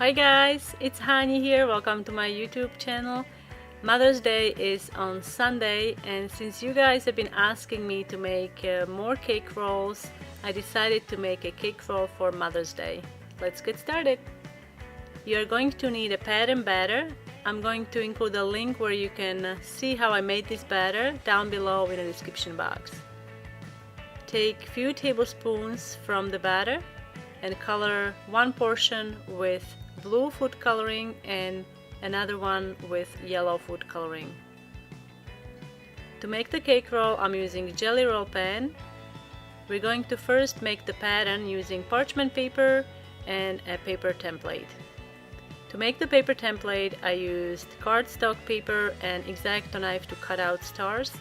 Hi guys, it's Hani here. Welcome to my YouTube channel. Mother's Day is on Sunday, and since you guys have been asking me to make more cake rolls, I decided to make a cake roll for Mother's Day. Let's get started. You're going to need a pattern batter. I'm going to include a link where you can see how I made this batter down below in the description box. Take a few tablespoons from the batter and color one portion with blue food coloring and another one with yellow food coloring. To make the cake roll, I'm using jelly roll pan. We're going to first make the pattern using parchment paper and a paper template. To make the paper template, I used cardstock paper and X-Acto knife to cut out stars.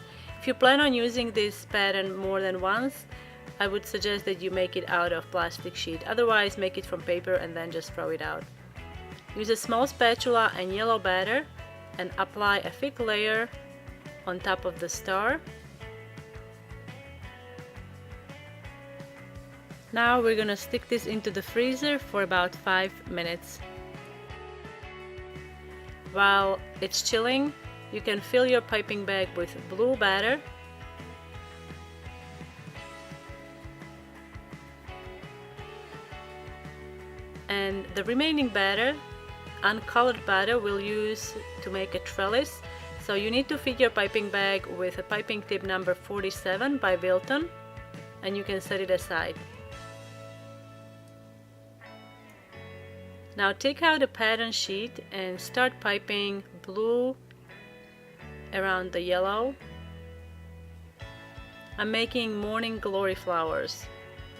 If you plan on using this pattern more than once, I would suggest that you make it out of plastic sheet. Otherwise, make it from paper and then just throw it out. Use a small spatula and yellow batter and apply a thick layer on top of the star. Now we're gonna stick this into the freezer for about 5 minutes. While it's chilling, you can fill your piping bag with blue batter. And the remaining batter, uncolored batter, we'll use to make a trellis. So you need to fit your piping bag with a piping tip number 47 by Wilton, and you can set it aside. Now take out a pattern sheet and start piping blue around the yellow. I'm making morning glory flowers.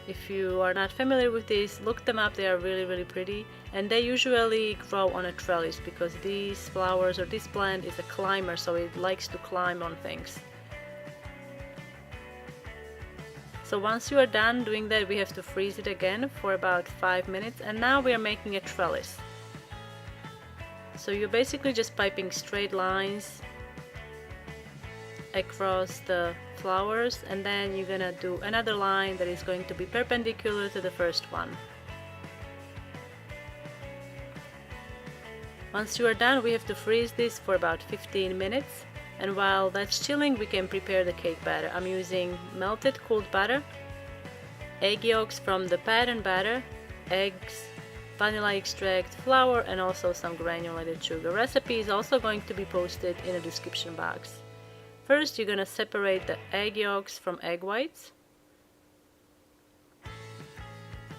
If you are not familiar with these, look them up. They are really pretty, and they usually grow on a trellis because these flowers or this plant is a climber, so it likes to climb on things. So once you are done doing that, we have to freeze it again for about 5 minutes, and now we are making a trellis. So you're basically just piping straight lines across the flowers, and then you're gonna do another line that is going to be perpendicular to the first one. Once you are done, we have to freeze this for about 15 minutes, and while that's chilling, we can prepare the cake batter. I'm using melted cooled butter, egg yolks from the pattern batter, eggs, vanilla extract, flour, and also some granulated sugar. Recipe is also going to be posted in the description box. First, you're gonna separate the egg yolks from egg whites.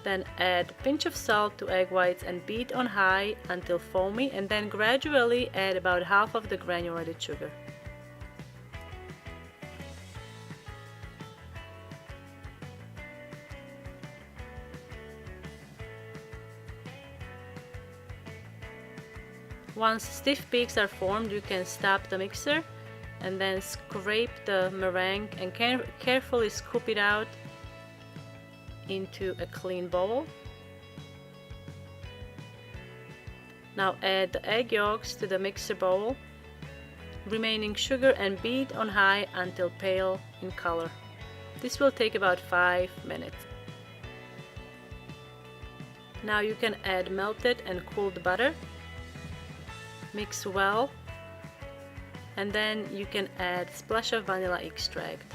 Then add a pinch of salt to egg whites and beat on high until foamy, and then gradually add about half of the granulated sugar. Once stiff peaks are formed, you can stop the mixer and then scrape the meringue and carefully scoop it out into a clean bowl. Now add the egg yolks to the mixer bowl, remaining sugar, and beat on high until pale in color. This will take about 5 minutes. Now you can add melted and cooled butter. Mix well, and then you can add a splash of vanilla extract.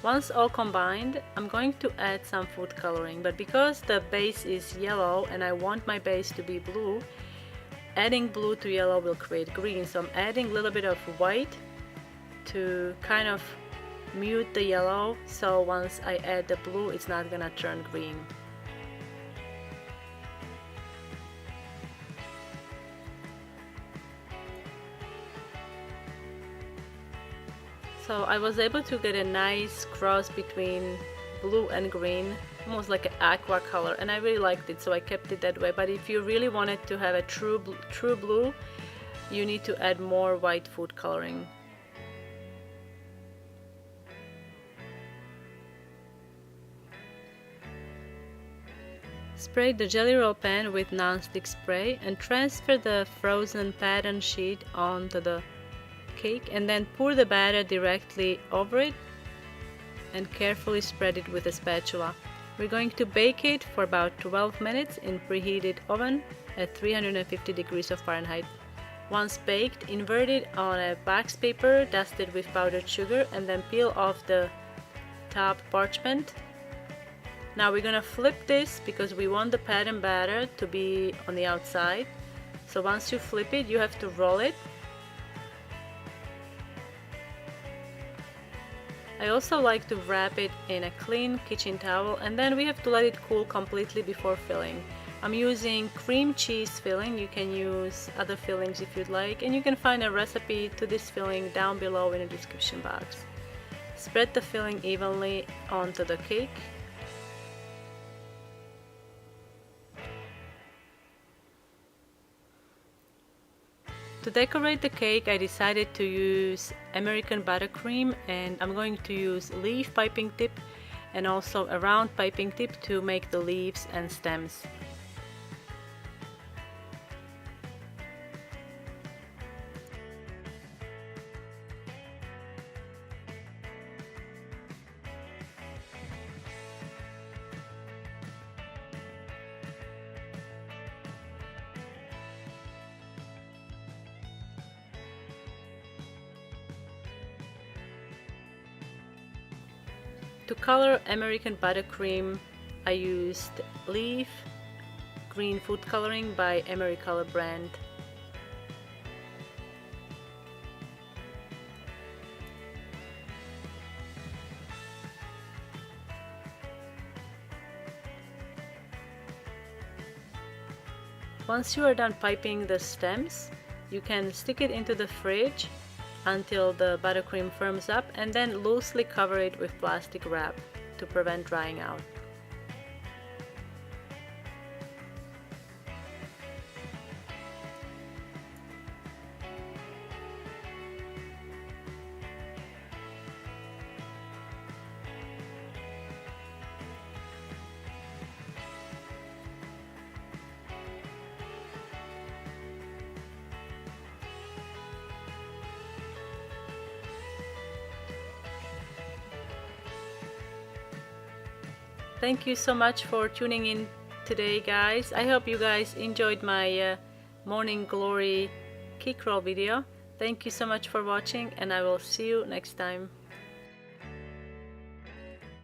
Once all combined, I'm going to add some food coloring, but because the base is yellow and I want my base to be blue, adding blue to yellow will create green, so I'm adding a little bit of white to kind of mute the yellow, so once I add the blue, it's not gonna turn green. So I was able to get a nice cross between blue and green, almost like an aqua color, and I really liked it, so I kept it that way. But if you really wanted to have a true blue, you need to add more white food coloring. Spray the jelly roll pan with non-stick spray and transfer the frozen pattern sheet onto the cake, and then pour the batter directly over it and carefully spread it with a spatula. We're going to bake it for about 12 minutes in preheated oven at 350 degrees of Fahrenheit. Once baked, invert it on a wax paper dusted with powdered sugar and then peel off the top parchment. Now we're gonna flip this because we want the pattern batter to be on the outside. So once you flip it, you have to roll it. I also like to wrap it in a clean kitchen towel, and then we have to let it cool completely before filling. I'm using cream cheese filling. You can use other fillings if you'd like, and you can find a recipe to this filling down below in the description box. Spread the filling evenly onto the cake. To decorate the cake, I decided to use American buttercream, and I'm going to use leaf piping tip and also a round piping tip to make the leaves and stems. To color American buttercream, I used Leaf Green Food Coloring by Americolor brand. Once you are done piping the stems, you can stick it into the fridge until the buttercream firms up, and then loosely cover it with plastic wrap to prevent drying out. Thank you so much for tuning in today, guys. I hope you guys enjoyed my morning glory cake roll video. Thank you so much for watching, and I will see you next time.